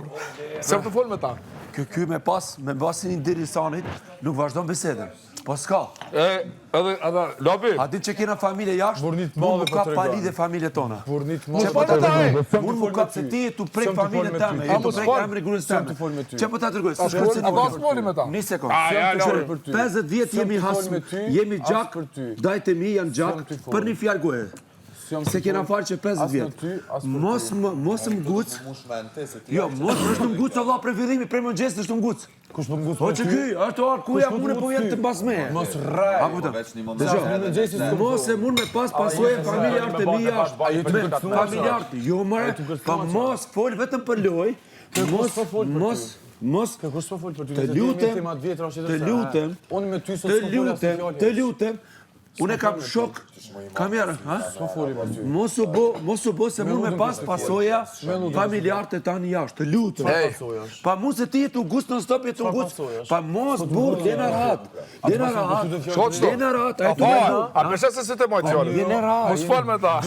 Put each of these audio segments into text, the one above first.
burr. Se të fol me ta. Ky me pasin interesanit, nuk vazhdon bisedën. Po s'ka. Edhe Lobi. A ditë që kena familje jashtë, mund më kap pali dhe familje tona. Mos fol me ta. Mund më kap se ti tu prek familjen tëme, e tu prek emrin gruas tëme. Çe po ta tregoj? A ka smoli me ta? Një sekond. 50 vjet jemi jemi gjak, dajtë mi janë gjak për një fjalë goje. Se kena falë që 50 vjet. Mos më nguc. Jo, mos është më nguc valla për fillimin, për mëngjes është më nguc. Kush më nguc? Po që ky, ato kuja punë po jetë të mbasme. Mos rrej. Mos e mund me pas pasojë familjarë të mia, familjarë. Jo more, pa mos fol vetëm për lojë. Mos kush po fol për ty? Të lutem. Unë kam shok, kamerën, ha? Mos u bo se mund me pas pasoja familjarët e tani jashtë, të lutem. Pa mund se ti jetu gust në stop, jetu gust. Pa mos burr, lena rahat. Lena rahat. A përse se të mojtë fjallë? Mos fol me ta.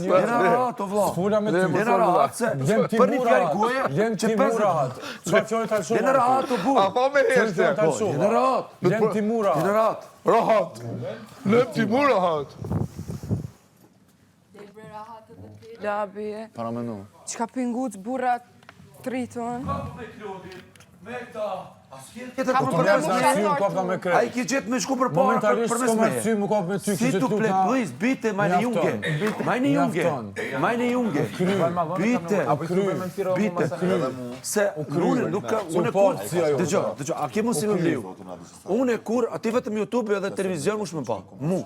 Lena rahat, o vla. Lena rahat, se për një fjallë goje, që 50. Lena rahat, o burr. A po me heshte. Lena rahat. Lena rahat. Rahat. Lep ti mu rahat. Labi, para menu. Qka pinguc burrat triton? Me këta. A i ki gjithë me shku për para për mes me. Si tu plek, please, bite, majne junge. Bite. Se unë kur, dëgjo, a ke mu si më mliu? Unë kur, ati vetëm YouTube edhe televizion mu shme pa. Mu.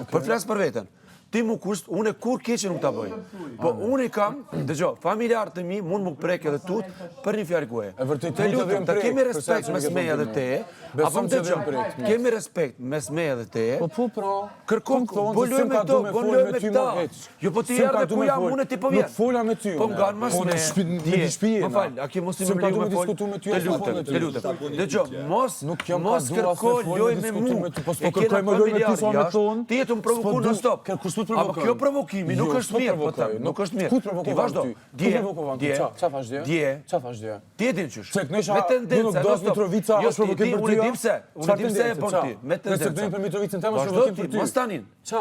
Për flasë për veten. Ti mu kusht, unë kur keqe nuk ta bëj. Po unë i kam, dëgjo, familjarët e mi mund më prek edhe tut për një fjalë goje. Të lutem, ta kemi respekt mes meja dhe te, apo më dëgjo, kemi respekt mes meja dhe te. Po pra. Kërkom, boloj me këto, boloj me këta. Jo po ti erdhe ku jam, unë ti po vjen. Nuk fola me ty. Po m'gan mas me. Më fal, a ke mos i më liu me fol? Të lutem. Dëgjo, mos kërko loj me mu. Po kërkoj më loj me ty sa me ton. Ti jetu më provoku në stop. Apo kjo provokimi nuk është mirë, po them, nuk është mirë. Ti vazhdo. Dje. Ti e din qysh. Me tendencë, do Mitrovica është provokim për ty. Unë dim se e bën ti. Me tendencë. Se për Mitrovicën tema është provokim për ty.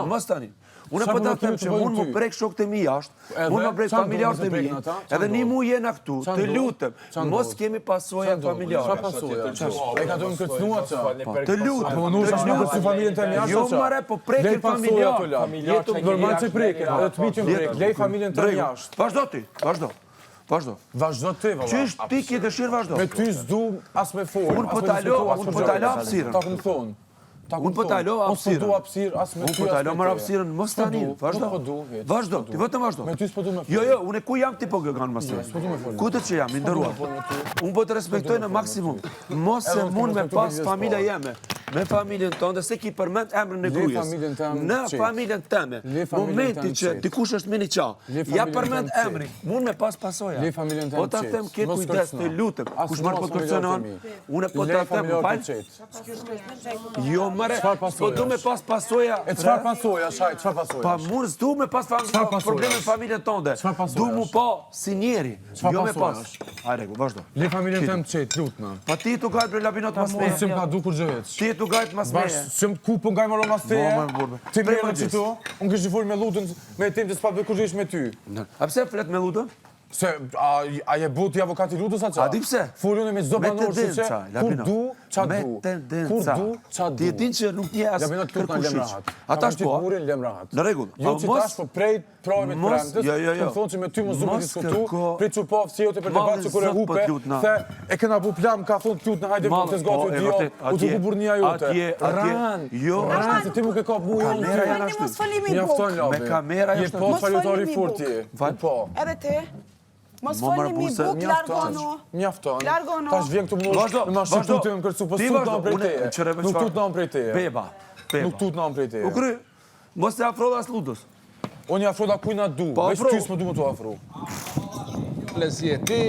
Mos tanin. Unë po ta them që mund më prek shokët e mi jashtë, mund më prek familjarët e mi, edhe një mu jena këtu, të lutem, mos kemi pasoja familjare. Qa pasoja? E ka do më kërcnua qa? Të lutem. Po nuk është një kërcu familjen të mjashtë Jo mare, po prekin familjarë. Normal që prekin, edhe të miqën prek, lej familjen të mjashtë. Vazhdo ti, vazhdo. Vazhdo ti, valla. Qysh ti ki dëshirë vazhdo? Me ty s'du as me fol. Unë po t'alo hapsirën. Ta këmë thonë. Unë po t'alo hapsirën. Unë po du hapsirë as me ty. Unë po t'alo marë hapsirën, mos tanin, vazhdo. Ti vetëm vazhdo. Me ty s'po du me fol. Jo, unë ku jam ti po gëganë mas të. Ku të që jam, i ndërrua. Unë po të respektoj në maksimum. Mos se mund me pas familja jeme. Me familjen tonë, dhe se ki përmend emrën e grujes. Në familjen teme, momenti që dikush është mini qa, ja përmend emrin, mund me pas pasoja. Po ta them ke kujdes, të lutem, kush marrë po të kërcenon, une po ta them, falj. Jo, mare, po du me pas pasoja. E qfar pasoja, shaj, qfar pasoja? Pa mund s'du me pas probleme në familjen tonde. Du mu pa si njeri, jo me pas. A regu, vazhdo. Le familjen tem të qetë, lutna. Pa ti tu gajt për labinot mas me. Sim ka du kur gjëhet. Ti tu gajt mas me. Sëm ku po ngaj më mas teje. Ti më rënë qëto, unë kështë folë me lutën me tim që s'pa për kur gjesh me ty. A pëse flet me lutën? Se, a je boti avokati lutës a qa? A di pëse? Folën e me zdo banor që që, kur du, qa du. Me tendenca. Kur du, qa du. Ti e din që nuk nje as kërkushiq. Ata shpo, në regull. Jo që tash po prej trojme të premtës, të më thonë që me ty më zume diskutu, prej që po aftësiote për debat që kure hupe, the e këna bu plam, ka thonë t'lut në hajde të zgatë u dio, u të ku burnia jote. Ran, se ti mu ke kap mu jonë Me kamera jashtë. Mos folni mi buk, largono. Mjafton. Tash vjen këtu më ma shqiptu të më kërcu, po s'tut në prej teje. Nuk tut në prej teje. Beba. Nuk tut në prej teje. U kry, mos të afroda as ludës. Unë i afroda kujna du, veç ty s'më du më të afru. Lesje, ti,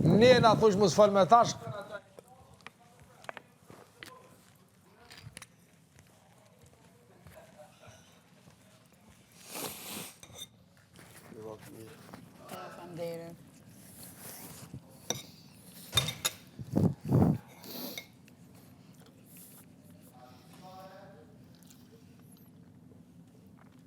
ne na thush mos fal me tash,